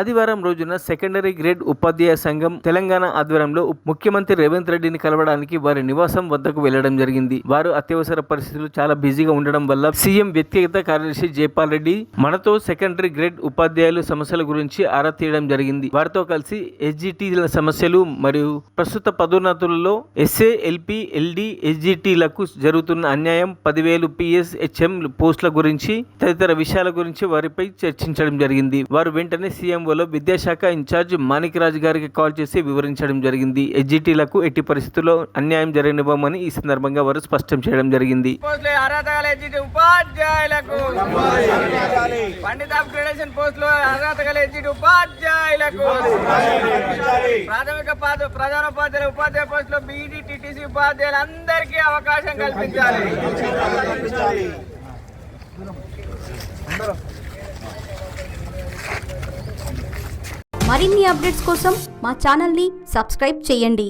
ఆదివారం రోజున secondary grade ఉపాధ్యాయ సంఘం తెలంగాణ ఆధ్వర్యంలో ముఖ్యమంత్రి రేవంత్ రెడ్డిని కలవడానికి వారి నివాసం వద్దకు వెళ్లడం జరిగింది. వారు అత్యవసర పరిస్థితులు చాలా బిజీగా ఉండడం వల్ల సీఎం వ్యక్తిగత కార్యదర్శి జైపాల్ రెడ్డి మనతో సెకండరీ గ్రేడ్ ఉపాధ్యాయుల సమస్యల గురించి ఆరా తీయడం జరిగింది. వారితో కలిసి ఎస్జిటిల సమస్యలు మరియు ప్రస్తుత పదోన్నతులలో ఎస్ఏ, ఎల్పి, ఎల్డి, ఎస్జిటిలకు జరుగుతున్న అన్యాయం, 10,000 పిఎస్హెచ్ఎం పోస్టుల గురించి తదితర విషయాల గురించి వారిపై చర్చించడం జరిగింది. వారు వెంటనే సీఎంఓలో విద్యాశాఖ ఇన్ఛార్జ్ మాణిక్రాజ్ గారికి కాల్ చేసి వివరించడం జరిగింది. ఎస్జిటిలకు ఎట్టి పరిస్థితుల్లో అన్యాయం జరగనివ్వమని ఈ సందర్భంగా వారు స్పష్టం చేయడం జరిగింది. ప్రధానోపాధ్యాయుల ఉపాధ్యాయ పోస్టులో బీఈడీ, టీటీసీ ఉపాధ్యాయులందరికీ అవకాశం కల్పించాలి. మరిన్ని అప్డేట్స్ కోసం మా ఛానల్ని సబ్స్క్రైబ్ చేయండి.